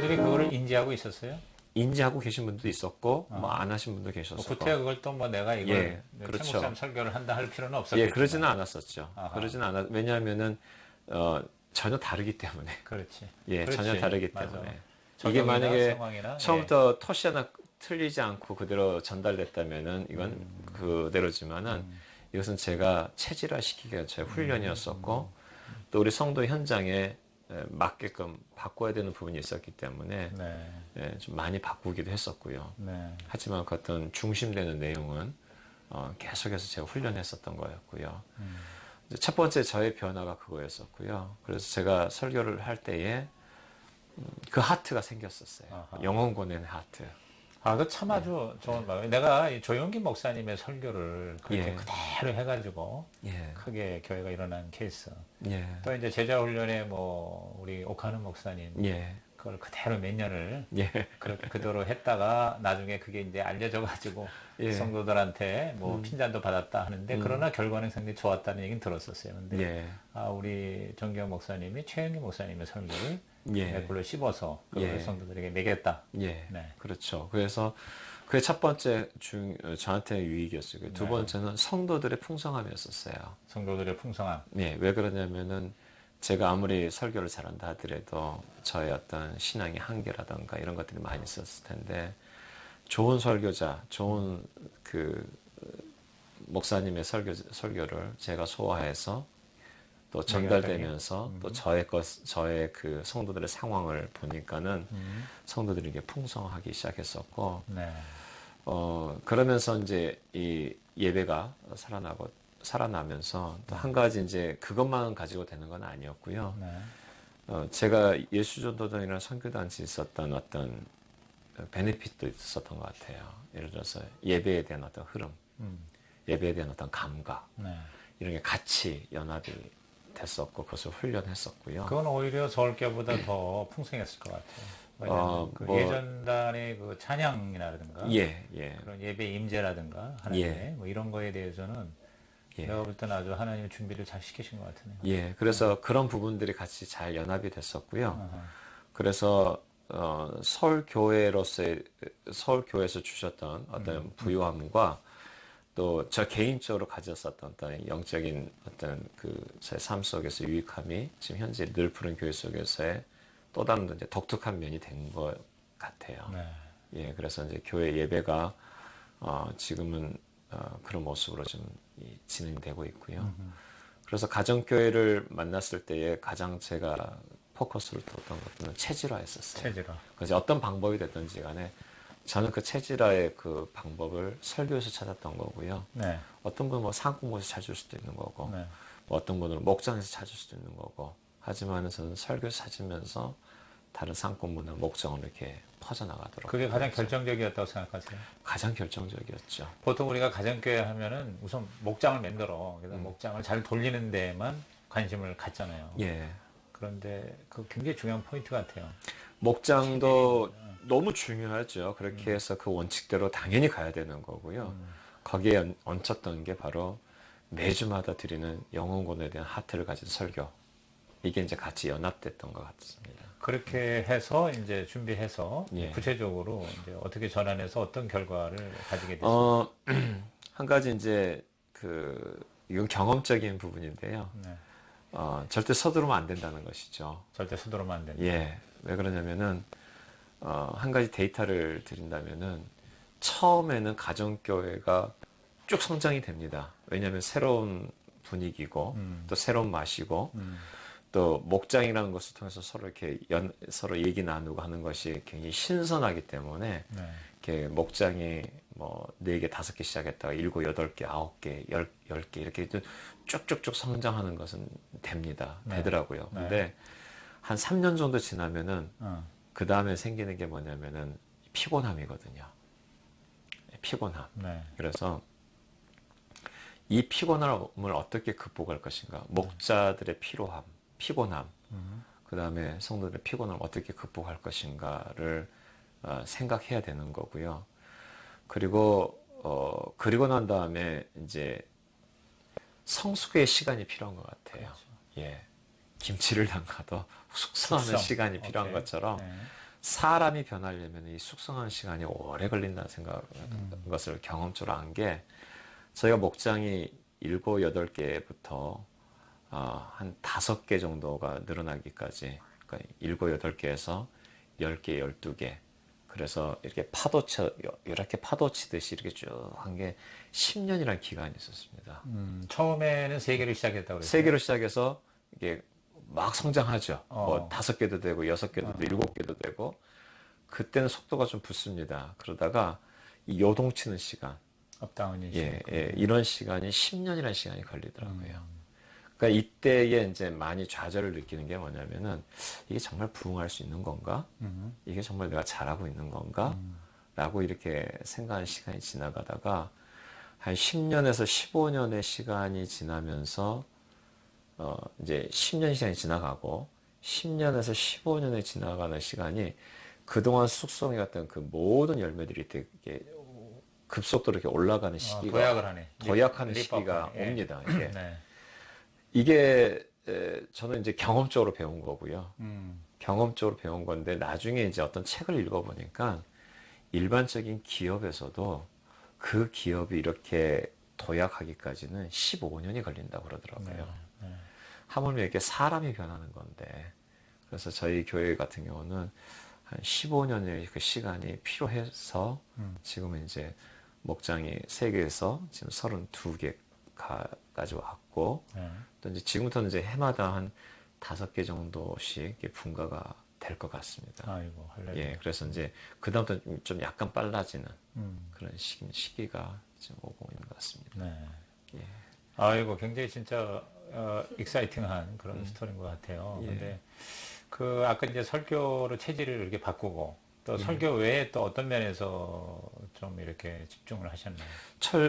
성도들이 그거를 인지하고 있었어요? 인지하고 계신 분도 있었고 뭐 안 하신 분도 뭐 계셨었고. 구태여 그걸 또 뭐 내가 이걸 예, 그렇죠. 최목사님 설교를 한다 할 필요는 예, 없었겠지만. 그러지는 않았었죠. 아하. 그러지는 않았. 왜냐하면은 전혀 다르기 때문에. 그렇지. 예, 그렇지. 전혀 다르기 맞아. 때문에. 이게 적용이나 만약에 상황이나, 처음부터 토시 하나 틀리지 않고 그대로 전달됐다면은 이건 그대로지만은 이것은 제가 체질화 시키기 위한 제 훈련이었었고 또 우리 성도 현장에 맞게끔 바꿔야 되는 부분이 있었기 때문에 네. 예, 좀 많이 바꾸기도 했었고요. 네. 하지만 그 어떤 중심되는 내용은 계속해서 제가 훈련했었던 거였고요. 이제 첫 번째 저의 변화가 그거였었고요. 그래서 제가 설교를 할 때에 그 하트가 생겼었어요. 아하. 영혼 보내는 하트. 아, 그 참 아주 좋은 마음이에요. 내가 이 조용기 목사님의 설교를 그렇게 예. 그대로 해가지고 예, 크게 교회가 일어난 케이스. 예, 또 이제 제자 훈련에 뭐 우리 옥하는 목사님 예, 그걸 그대로 몇 년을 예, 그렇게 그대로 했다가 나중에 그게 이제 알려져가지고 예. 성도들한테 뭐 핀잔도 받았다 하는데 그러나 결과는 상당히 좋았다는 얘기는 들었었어요. 근데 예, 아, 우리 정경 목사님이 최영기 목사님의 설교를 예. 맥불로 씹어서 그 예. 성도들에게 매겼다. 예, 네. 그렇죠. 그래서 그게 첫 번째 저한테 유익이었어요. 두 네. 번째는 성도들의 풍성함이었었어요. 성도들의 풍성함. 예, 왜 그러냐면은 제가 아무리 설교를 잘한다 하더라도 저의 어떤 신앙의 한계라던가 이런 것들이 많이 있었을 텐데 좋은 설교자, 좋은 그 목사님의 설교를 제가 소화해서 또 전달되면서 또 저의 그 성도들의 상황을 보니까는 성도들이 이게 풍성하기 시작했었고, 네. 그러면서 이제 이 예배가 살아나면서 또 한 가지 이제 그것만 가지고 되는 건 아니었고요. 네. 제가 예수전도단이라는 선교단체에 있었던 어떤 베네핏도 있었던 것 같아요. 예를 들어서 예배에 대한 어떤 흐름, 예배에 대한 어떤 감각, 네. 이런 게 같이 연합이 됐었고 그것을 훈련했었고요. 그건 오히려 서울교보다 더 풍성했을 것 같아요. 왜냐하면 그 예전단의 그 찬양이라든가 예, 예, 그런 예배 임재라든가 하는데 뭐 이런 거에 대해서는 예. 내가 볼 때는 아주 하나님 준비를 잘 시키신 것 같으네요. 예. 그래서 그런 부분들이 같이 잘 연합이 됐었고요. 그래서 서울교회에서 주셨던 어떤 부요함과 또 저 개인적으로 가졌었던 어떤 영적인 어떤 그 제 삶 속에서 유익함이 지금 현재 늘 푸른 교회 속에서의 또 다른 이제 독특한 면이 된 것 같아요. 네. 예, 그래서 이제 교회 예배가 지금은 그런 모습으로 좀 진행되고 있고요. 그래서 가정교회를 만났을 때에 가장 제가 포커스를 뒀던 것은 체질화였었어요. 체질화. 그래서 어떤 방법이 됐든지 간에 저는 그 체질화의 그 방법을 설교에서 찾았던 거고요. 네. 어떤 분은 뭐 상공모에서 찾을 수도 있는 거고, 네. 뭐 어떤 분은 목장에서 찾을 수도 있는 거고, 하지만 저는 설교에서 찾으면서 다른 상공모나 목장으로 이렇게 퍼져나가도록. 그게 가장 결정적이었다고 생각하세요? 가장 결정적이었죠. 보통 우리가 가정교회 하면은 우선 목장을 만들어. 그래서 목장을 잘 돌리는 데에만 관심을 갖잖아요. 예. 그런데 그 굉장히 중요한 포인트 같아요. 목장도 너무 중요하죠. 그렇게 해서 그 원칙대로 당연히 가야 되는 거고요. 거기에 얹혔던 게 바로 매주마다 드리는 영혼권에 대한 하트를 가진 설교. 이게 이제 같이 연합됐던 것 같습니다. 그렇게 해서 이제 준비해서 예. 구체적으로 이제 어떻게 전환해서 어떤 결과를 가지게 됐습니까? 한 가지 이제 이건 경험적인 부분인데요. 네. 절대 서두르면 안 된다는 것이죠. 절대 서두르면 안 된다. 예. 왜 그러냐면은, 한 가지 데이터를 드린다면은, 처음에는 가정교회가 쭉 성장이 됩니다. 왜냐하면 새로운 분위기고, 또 새로운 맛이고, 또 목장이라는 것을 통해서 서로 이렇게 서로 얘기 나누고 하는 것이 굉장히 신선하기 때문에, 네. 이렇게 목장이 뭐 4개, 5개 시작했다가 7, 8개, 9개, 10개 이렇게 쭉쭉쭉 성장하는 것은 됩니다. 네. 되더라고요. 네. 근데 한 3년 정도 지나면은 어. 그 다음에 생기는 게 뭐냐면은 피곤함이거든요. 피곤함. 네. 그래서 이 피곤함을 어떻게 극복할 것인가? 목자들의 피로함, 피곤함, 그 다음에 성도들의 피곤함을 어떻게 극복할 것인가를 생각해야 되는 거고요. 그리고 난 다음에 이제 성숙의 시간이 필요한 것 같아요. 그렇죠. 예, 김치를 담가도 숙성하는 시간이 필요한 오케이. 것처럼 네. 사람이 변하려면 이 숙성하는 시간이 오래 걸린다는 것을 경험적으로 안 게 저희가 목장이 7, 8개부터 한 5개 정도가 늘어나기까지 그러니까 7, 8개에서 10개, 12개 그래서 이렇게 파도 치듯이 이렇게 쭉 한 게 10년이라는 기간이 있었습니다. 처음에는 3개로 시작했다고 그랬어요. 3개로 시작해서 이게 막 성장하죠. 뭐 5개도 되고 6개도 되고 7개도 되고 그때는 속도가 좀 붙습니다. 그러다가 이 요동치는 시간, 업다운이 이런 시간이 10년이라는 시간이 걸리더라고요. 그러니까 이때에 이제 많이 좌절을 느끼는 게 뭐냐면은 이게 정말 부응할 수 있는 건가? 이게 정말 내가 잘하고 있는 건가? 라고 이렇게 생각하는 시간이 지나가다가 한 10년에서 15년의 시간이 지나면서 이제 10년 시간이 지나가고 10년에서 15년에 지나가는 시간이 그동안 숙성해 갔던 그 모든 열매들이 되게 급속도로 이렇게 올라가는 시기가 도약을 하네. 도약하는 시기가 옵니다. 이게. 네. 이게 저는 이제 경험적으로 배운 거고요. 음. 경험적으로 배운 건데 나중에 이제 어떤 책을 읽어보니까 일반적인 기업에서도 그 기업이 이렇게 도약하기까지는 15년이 걸린다고 그러더라고요. 네. 하물며 이렇게 사람이 변하는 건데 그래서 저희 교회 같은 경우는 한 15년의 그 시간이 필요해서 지금은 이제 목장이 3개에서 지금 32개까지 왔고 네. 또 이제 지금부터는 이제 해마다 한 5개 정도씩 이렇게 분가가 될 것 같습니다. 아이고, 할렐루야. 예, 그래서 이제 그다음부터 좀 약간 빨라지는 그런 시기가 지금 오고 있는 것 같습니다. 네. 예. 아이고, 굉장히 진짜 익사이팅한 그런 스토리인 것 같아요. 예. 근데 그 아까 이제 설교로 체질을 이렇게 바꾸고 예. 또 설교 외에 또 어떤 면에서 좀 이렇게 집중을 하셨나요?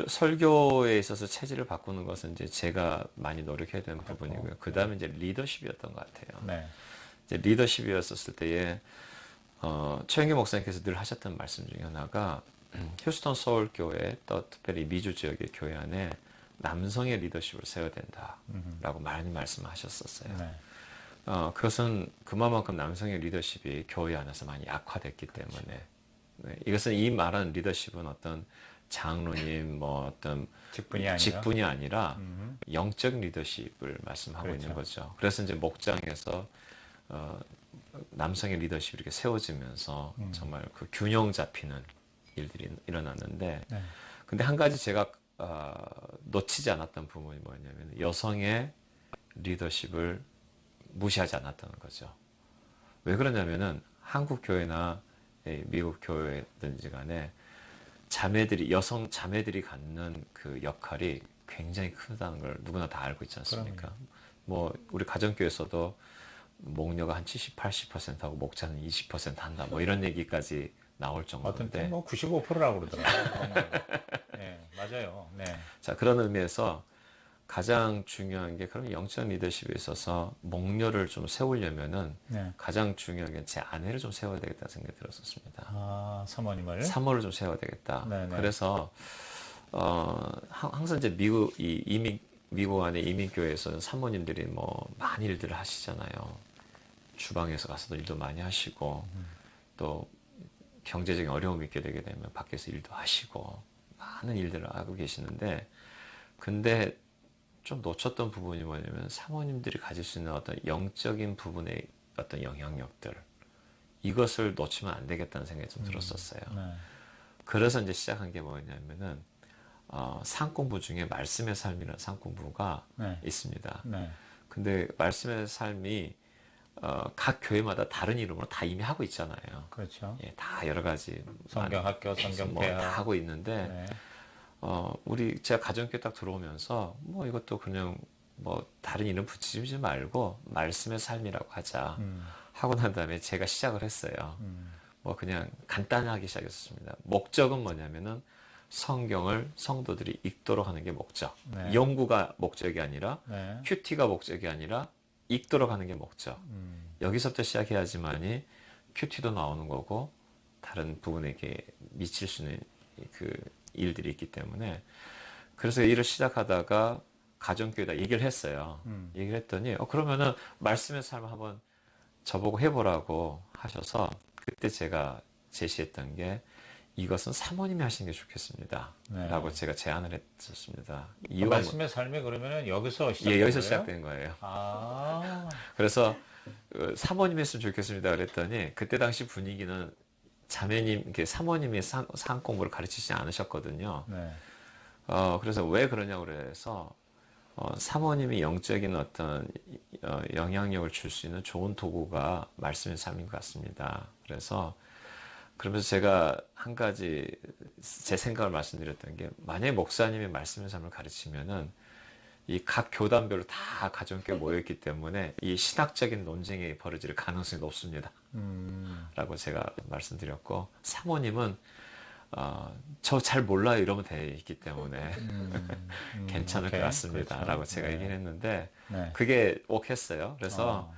설교에 있어서 체질을 바꾸는 것은 이제 제가 많이 노력해야 되는 부분이고요. 그 다음에 이제 리더십이었던 것 같아요. 네. 이제 리더십이었을 때에 최영기 목사님께서 늘 하셨던 말씀 중에 하나가 휴스턴 서울교회 또 특별히 미주 지역의 교회 안에 남성의 리더십을 세워야 된다라고 많이 말씀하셨었어요. 네. 그것은 그만큼 남성의 리더십이 교회 안에서 많이 약화됐기 때문에 네, 이것은 이 말하는 리더십은 어떤 장로님 뭐 어떤 직분이 아니라 영적 리더십을 말씀하고 그렇죠. 있는 거죠. 그래서 이제 목장에서 남성의 리더십이 이렇게 세워지면서 정말 그 균형 잡히는 일들이 일어났는데 네. 근데 한 가지 제가 놓치지 않았던 부분이 뭐냐면 여성의 리더십을 무시하지 않았다는 거죠. 왜 그러냐면은 한국 교회나 미국 교회든지 간에 여성 자매들이 갖는 그 역할이 굉장히 크다는 걸 누구나 다 알고 있지 않습니까? 뭐 우리 가정교회에서도 목녀가 한 70, 80%하고 목자는 20% 한다. 뭐 이런 얘기까지 나올 어떤 정도인데. 때뭐 95%라고 그러더라고요. 네, 맞아요. 네. 자, 그런 의미에서 가장 중요한 게 그럼 영적 리더십에 있어서 목녀를 좀 세우려면은 네. 가장 중요한 게 제 아내를 좀 세워야 되겠다 생각이 들었었습니다. 아, 사모님을. 사모를 좀 세워야 되겠다. 네네. 그래서 항상 이제 미국 안에 이민교회에서는 사모님들이 뭐 많은 일들을 하시잖아요. 주방에서 가서도 일도 많이 하시고 또 경제적인 어려움이 있게 되게 되면 밖에서 일도 하시고 많은 일들을 하고 계시는데 근데 좀 놓쳤던 부분이 뭐냐면 사모님들이 가질 수 있는 어떤 영적인 부분의 어떤 영향력들 이것을 놓치면 안 되겠다는 생각이 좀 들었었어요. 네. 그래서 이제 시작한 게 뭐냐면은 상공부 중에 말씀의 삶이라는 상공부가 네. 있습니다. 네. 근데 말씀의 삶이 각 교회마다 다른 이름으로 다 이미 하고 있잖아요. 그렇죠. 예, 다 여러 가지 성경학교, 성경폐하. 다 하고 있는데 네. 제가 가정교회 딱 들어오면서 뭐 이것도 그냥 뭐 다른 이름 붙이지 말고 말씀의 삶이라고 하자 하고 난 다음에 제가 시작을 했어요. 뭐 그냥 간단하게 시작했습니다. 목적은 뭐냐면은 성경을 성도들이 읽도록 하는 게 목적. 네. 연구가 목적이 아니라 네. 큐티가 목적이 아니라 읽도록 하는 게 목적. 여기서부터 시작해야지만이 큐티도 나오는 거고 다른 부분에게 미칠 수 있는 그 일들이 있기 때문에 그래서 일을 시작하다가 가정교회에다 얘기를 했어요. 얘기를 했더니 그러면은 말씀의 삶을 한번 저보고 해보라고 하셔서 그때 제가 제시했던 게 이것은 사모님이 하시는 게 좋겠습니다. 네. 라고 제가 제안을 했었습니다. 그 이유가 말씀의 삶이 그러면은 여기서 예, 여기서 거예요? 시작된 거예요. 아, 그래서 사모님 했으면 좋겠습니다. 그랬더니 그때 당시 분위기는 자매님, 이렇게 사모님이 사항 공부를 가르치지 않으셨거든요. 네. 그래서 왜 그러냐고 그래서 사모님이 영적인 어떤 영향력을 줄 수 있는 좋은 도구가 말씀의 삶인 것 같습니다. 그래서 그러면서 제가 한 가지 제 생각을 말씀드렸던 게 만약에 목사님이 말씀의 삶을 가르치면은 이 각 교단별로 다 가정교회 모여있기 때문에 이 신학적인 논쟁이 벌어질 가능성이 높습니다. 라고 제가 말씀드렸고 사모님은 저 잘 몰라요 이러면 돼 있기 때문에 괜찮을 오케이. 것 같습니다. 그렇죠. 라고 제가 네. 얘기를 했는데 네. 그게 옥했어요. 그래서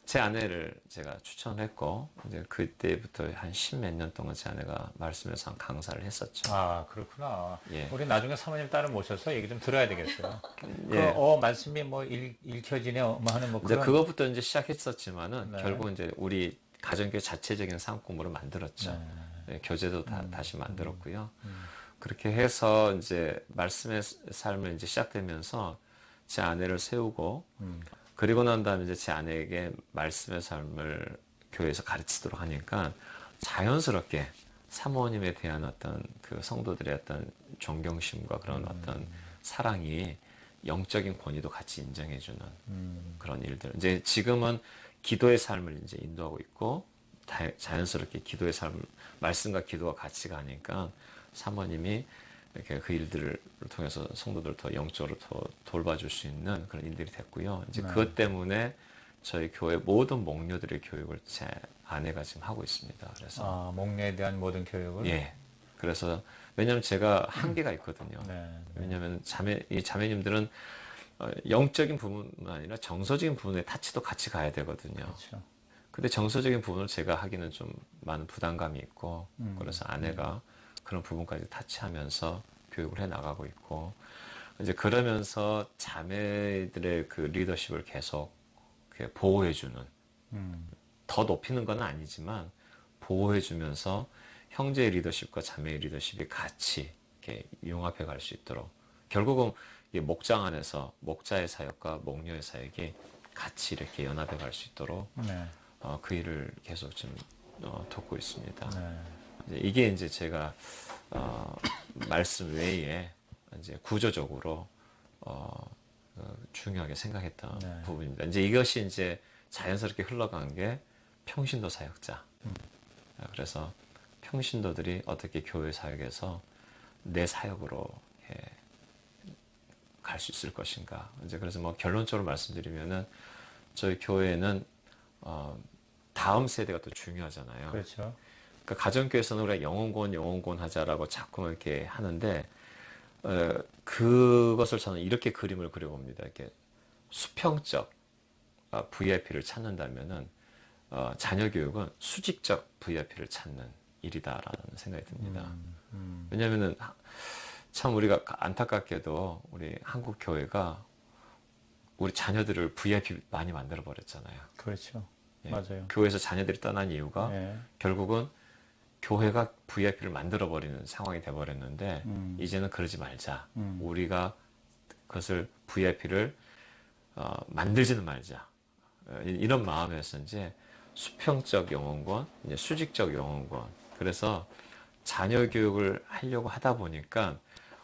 제 아내를 제가 추천했고 이제 그때부터 한 십몇 년 동안 제 아내가 말씀에서 강사를 했었죠. 아, 그렇구나. 예. 우리 나중에 사모님 딸을 모셔서 얘기 좀 들어야 되겠어요. 예. 말씀이 뭐 읽혀지네, 뭐 하는 뭐 이제 그런. 그것부터 이제 시작했었지만은 네. 결국 이제 우리 가정교회 자체적인 사업 공부를 만들었죠. 예, 교재도 다시 만들었고요. 그렇게 해서 이제 말씀의 삶을 이제 시작되면서 제 아내를 세우고 그리고 난 다음에 이제 제 아내에게 말씀의 삶을 교회에서 가르치도록 하니까 자연스럽게 사모님에 대한 어떤 그 성도들의 어떤 존경심과 그런 어떤 사랑이 영적인 권위도 같이 인정해주는 그런 일들. 이제 지금은 기도의 삶을 이제 인도하고 있고 자연스럽게 기도의 삶, 말씀과 기도가 같이 가니까 사모님이 이렇게 그 일들을 통해서 성도들을 더 영적으로 더 돌봐줄 수 있는 그런 일들이 됐고요. 이제 그것 때문에 저희 교회 모든 목녀들의 교육을 제 아내가 지금 하고 있습니다. 그래서 목례에 대한 모든 교육을. 예. 그래서 왜냐하면 제가 한계가 있거든요. 네. 왜냐하면 이 자매님들은 영적인 부분뿐 아니라 정서적인 부분의 타치도 같이 가야 되거든요. 그렇죠. 근데 정서적인 부분을 제가 하기는 좀 많은 부담감이 있고 그래서 아내가 그런 부분까지 타치하면서 교육을 해 나가고 있고 이제 그러면서 자매들의 그 리더십을 계속 이렇게 보호해주는 더 높이는 건 아니지만 보호해주면서 형제의 리더십과 자매의 리더십이 같이 이렇게 융합해 갈 수 있도록 결국은 이 목장 안에서 목자의 사역과 목녀의 사역이 같이 이렇게 연합해 갈 수 있도록 네. 그 일을 계속 좀 돕고 있습니다. 네. 이게 이제 제가 말씀 외에 이제 구조적으로 중요하게 생각했던 네. 부분입니다. 이제 이것이 이제 자연스럽게 흘러간 게 평신도 사역자. 그래서 평신도들이 어떻게 교회 사역에서 내 사역으로 갈 수 있을 것인가. 이제 그래서 뭐 결론적으로 말씀드리면은 저희 교회는 다음 세대가 또 중요하잖아요. 그렇죠. 그러니까 가정교회에서는 우리가 영혼권 하자라고 자꾸 이렇게 하는데 그것을 저는 이렇게 그림을 그려봅니다. 이렇게 수평적 VIP를 찾는다면은 자녀 교육은 수직적 VIP를 찾는 일이다라는 생각이 듭니다. 왜냐하면은 참 우리가 안타깝게도 우리 한국 교회가 우리 자녀들을 VIP 많이 만들어 버렸잖아요. 그렇죠. 예, 맞아요. 교회에서 자녀들이 떠난 이유가 예. 결국은 교회가 VIP를 만들어 버리는 상황이 돼 버렸는데 이제는 그러지 말자. 우리가 그것을 VIP를 만들지는 말자. 이런 마음에서 이제 수평적 영혼권, 이제 수직적 영혼권. 그래서 자녀 교육을 하려고 하다 보니까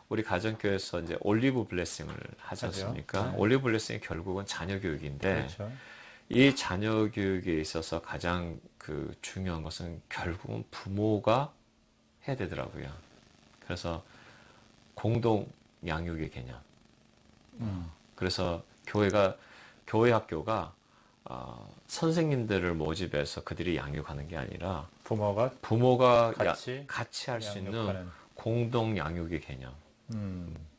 우리 가정교회에서 이제 올리브 블레싱을 하지 않습니까? 네. 올리브 블레싱이 결국은 자녀 교육인데 그렇죠. 이 자녀 교육에 있어서 가장 그 중요한 것은 결국은 부모가 해야 되더라고요. 그래서 공동 양육의 개념. 그래서 교회 학교가 선생님들을 모집해서 그들이 양육하는 게 아니라 부모가 같이 할 수 있는 양육하는. 공동 양육의 개념.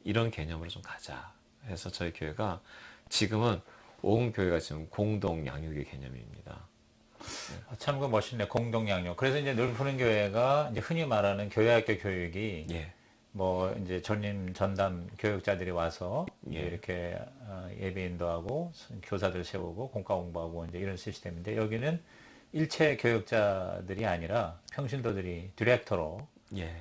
이런 개념으로 좀 가자 해서 저희 교회가 지금은 온 교회가 지금 공동 양육의 개념입니다. 참 그 멋있네. 공동 양육. 그래서 이제 늘푸는 교회가 이제 흔히 말하는 교회학교 교육이 예. 뭐 이제 전임 전담 교육자들이 와서 이제 예. 이렇게 예배 인도하고 교사들 세우고 공과 공부하고 이제 이런 시스템인데 여기는 일체 교역자들이 아니라 평신도들이 디렉터로. 예.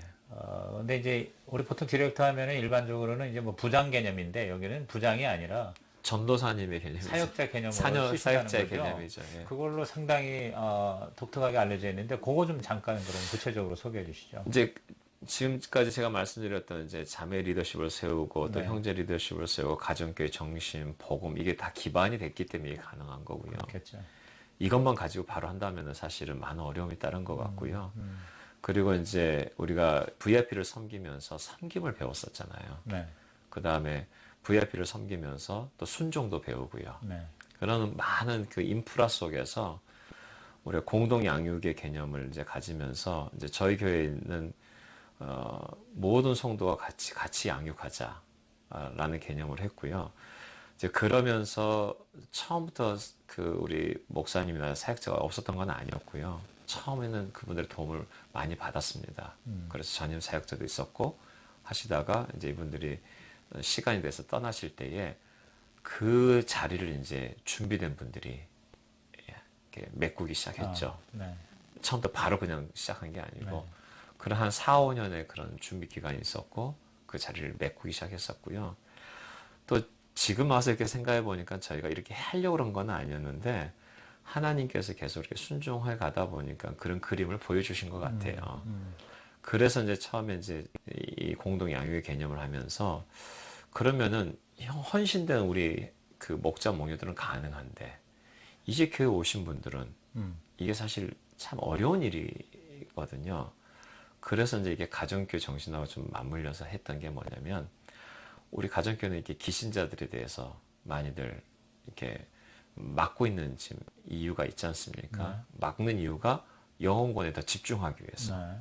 근데 이제 우리 보통 디렉터 하면은 일반적으로는 이제 뭐 부장 개념인데 여기는 부장이 아니라 전도사님의 개념이죠. 사역자 개념으로 쓰신다는 사역자의 거죠. 개념이죠. 예. 그걸로 상당히 독특하게 알려져 있는데 그거 좀 잠깐 그럼 구체적으로 소개해 주시죠. 이제 지금까지 제가 말씀드렸던 이제 자매 리더십을 세우고 또 네. 형제 리더십을 세우고 가정교회 정신, 복음 이게 다 기반이 됐기 때문에 이게 가능한 거고요. 그렇겠죠. 이것만 가지고 바로 한다면은 사실은 많은 어려움이 따른 것 같고요. 음. 그리고 이제 우리가 VIP를 섬기면서 섬김을 배웠었잖아요. 네. 그 다음에 VIP를 섬기면서 또 순종도 배우고요. 네. 그런 많은 그 인프라 속에서 우리가 공동 양육의 개념을 이제 가지면서 이제 저희 교회에 있는 모든 성도가 같이 양육하자라는 개념을 했고요. 이제 그러면서 처음부터 그 우리 목사님이나 사역자가 없었던 건 아니었고요. 처음에는 그분들의 도움을 많이 받았습니다. 그래서 전임 사역자도 있었고 하시다가 이제 이분들이 시간이 돼서 떠나실 때에 그 자리를 이제 준비된 분들이 이렇게 메꾸기 시작했죠. 네. 처음부터 바로 그냥 시작한 게 아니고 네. 그런 한 4, 5년의 그런 준비 기간이 있었고 그 자리를 메꾸기 시작했었고요. 또 지금 와서 이렇게 생각해 보니까 저희가 이렇게 하려고 그런 건 아니었는데 하나님께서 계속 이렇게 순종해 가다 보니까 그런 그림을 보여주신 것 같아요. 그래서 이제 처음에 이제 이 공동 양육의 개념을 하면서 그러면은 헌신된 우리 그 목자 목녀들은 가능한데 이제 교회 오신 분들은 이게 사실 참 어려운 일이거든요. 그래서 이제 이게 가정교회 정신하고 좀 맞물려서 했던 게 뭐냐면 우리 가정교회는 이렇게 기신자들에 대해서 많이들 이렇게 막고 있는 지금 이유가 있지 않습니까? 네. 막는 이유가 영혼권에 더 집중하기 위해서. 네.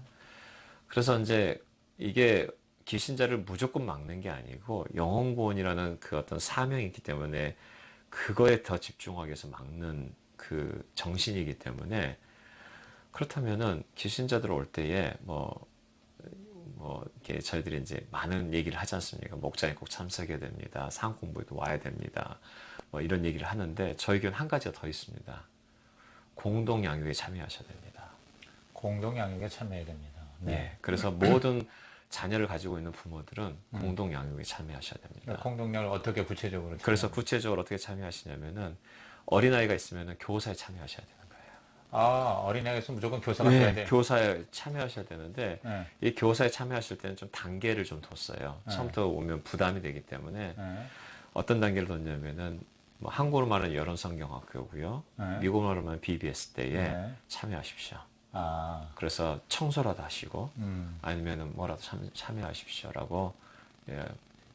그래서 이제 이게 기신자를 무조건 막는 게 아니고 영혼권이라는 그 어떤 사명이 있기 때문에 그거에 더 집중하기 위해서 막는 그 정신이기 때문에 그렇다면은 기신자들 올 때에 이렇게 저희들이 이제 많은 얘기를 하지 않습니까? 목장에 꼭 참석해야 됩니다. 상학 공부에도 와야 됩니다. 뭐 이런 얘기를 하는데 저희 교회는 한 가지가 더 있습니다. 공동 양육에 참여하셔야 됩니다. 공동 양육에 참여해야 됩니다. 네. 예. 그래서 모든 자녀를 가지고 있는 부모들은 공동 양육에 참여하셔야 됩니다. 공동 양육을 어떻게 구체적으로? 그래서 구체적으로 어떻게 참여하시냐면은 어린아이가 있으면은 교사에 참여하셔야 되는 거예요. 어린아이가 있으면 무조건 교사가 돼야 돼. 교사에 참여하셔야 되는데 네. 이 교사에 참여하실 때는 좀 단계를 좀 뒀어요. 처음부터 오면 부담이 되기 때문에 네. 어떤 단계를 뒀냐면은 뭐 한국으로 말하면 여론성경학교고요. 네. 미국으로 말하면 BBS 때에 네. 참여하십시오. 그래서 그래서 청소라도 하시고 아니면은 뭐라도 참여하십시오라고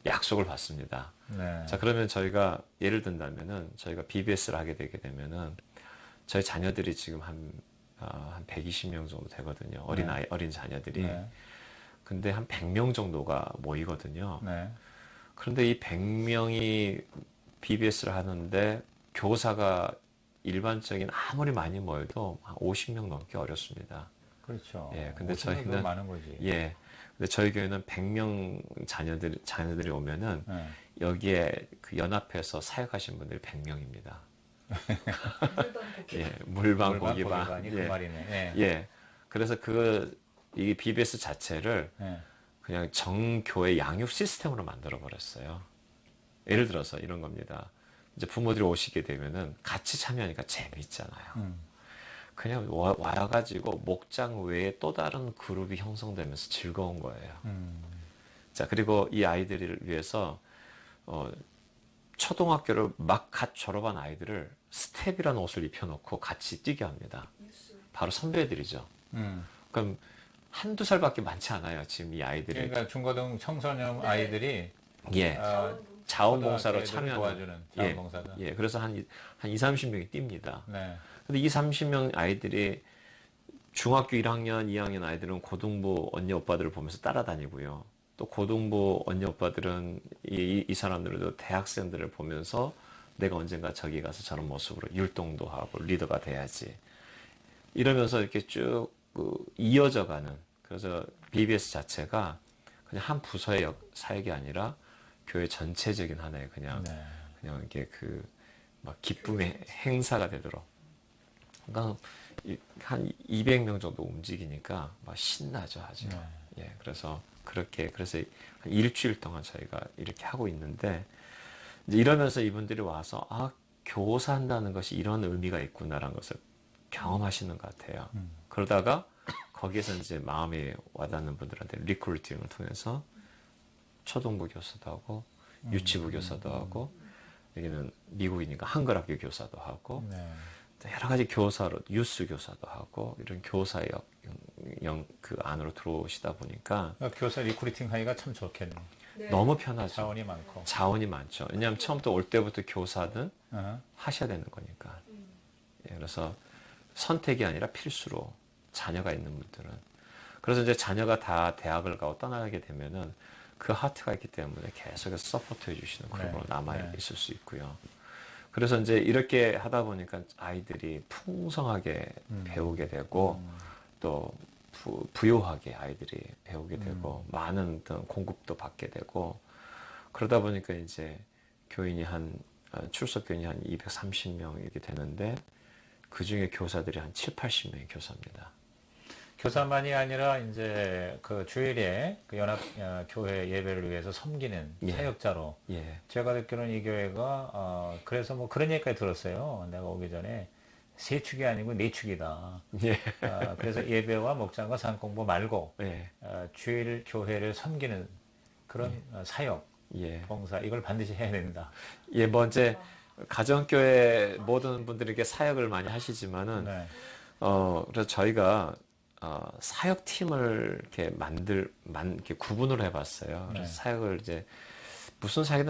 약속을 받습니다. 네. 자, 그러면 저희가 예를 든다면은 저희가 BBS를 하게 되게 되면은 저희 자녀들이 지금 한 120명 정도 되거든요. 어린 자녀들이. 네. 근데 한 100명 정도가 모이거든요. 네. 그런데 이 100명이 BBS를 하는데 교사가 일반적인 아무리 많이 모여도 한 50명 넘기 어렵습니다. 그렇죠. 예, 근데 50 명도 저희는 많은 거지. 예. 근데 저희 교회는 100명 자녀들이 오면은 네. 여기에 그 연합해서 사역하신 분들이 100명입니다. 예, 물방 고기방. 고기반이 그 말이네. 예. 예. 그래서 이 BBS 자체를 예. 그냥 정교회 양육 시스템으로 만들어 버렸어요. 예를 들어서 이런 겁니다. 이제 부모들이 오시게 되면은 같이 참여하니까 재미있잖아요. 그냥 와가지고 목장 외에 또 다른 그룹이 형성되면서 즐거운 거예요. 자, 그리고 이 아이들을 위해서 초등학교를 막 갓 졸업한 아이들을 스텝이라는 옷을 입혀놓고 같이 뛰게 합니다. 바로 선배들이죠. 그럼 한두 살밖에 많지 않아요. 지금 이 아이들이. 그러니까 중고등 청소년 아이들이 예. 자원봉사로 참여하는. 도와주는 자원봉사다. 예. 그래서 한 2, 30명이 뜁니다. 네. 근데 2, 30명 아이들이 중학교 1학년, 2학년 아이들은 고등부 언니 오빠들을 보면서 따라다니고요. 또 고등부 언니 오빠들은 이 사람들도 대학생들을 보면서 내가 언젠가 저기 가서 저런 모습으로 율동도 하고 리더가 돼야지. 이러면서 이렇게 쭉 이어져 가는. 그래서 BBS 자체가 그냥 한 부서의 사역이 아니라 교회 전체적인 하나의 그냥 이게 막 기쁨의 행사가 되도록 그러니까 한 200명 정도 움직이니까 막 신나죠, 아주. 네. 예, 그래서 한 일주일 동안 저희가 이렇게 하고 있는데, 이제 이러면서 이분들이 와서, 아, 교사한다는 것이 이런 의미가 있구나라는 것을 경험하시는 것 같아요. 그러다가 거기에서 이제 마음이 와닿는 분들한테 리크루팅을 통해서 초등부 교사도 하고, 유치부 교사도 하고, 여기는 미국이니까 한글학교 교사도 하고, 네. 여러 가지 교사로, 뉴스 교사도 하고, 이런 교사역, 그 안으로 들어오시다 보니까 그러니까 교사 리크루팅 하기가 참 좋겠네요. 네. 너무 편하죠. 자원이 많고. 자원이 많죠. 왜냐하면 처음부터 올 때부터 교사든 어허. 하셔야 되는 거니까. 예, 그래서 선택이 아니라 필수로 자녀가 있는 분들은. 그래서 이제 자녀가 다 대학을 가고 떠나게 되면은 그 하트가 있기 때문에 계속해서 서포트 해주시는 그룹으로 남아 있을 수 있고요. 그래서 이제 이렇게 하다 보니까 아이들이 풍성하게 배우게 되고 또 부유하게 아이들이 배우게 되고 많은 어떤 공급도 받게 되고 그러다 보니까 이제 출석 교인이 한 230명 이렇게 되는데 그 중에 교사들이 한 7, 80명이 교사입니다. 교사만이 아니라 이제 그 주일에 그 연합 교회 예배를 위해서 섬기는 예. 사역자로 예. 제가 듣기로는 이 교회가 그래서 뭐 그런 얘기까지 들었어요. 내가 오기 전에 세 축이 아니고 네 축이다. 예. 그래서 예배와 목장과 산공부 말고 예. 주일 교회를 섬기는 그런 사역, 예. 봉사 이걸 반드시 해야 된다. 예, 뭐 이제 가정교회 모든 분들에게 사역을 많이 하시지만은 네. 그래서 저희가 사역팀을 이렇게 이렇게 구분을 해봤어요. 그래서 네. 사역을 이제 무슨 사역이든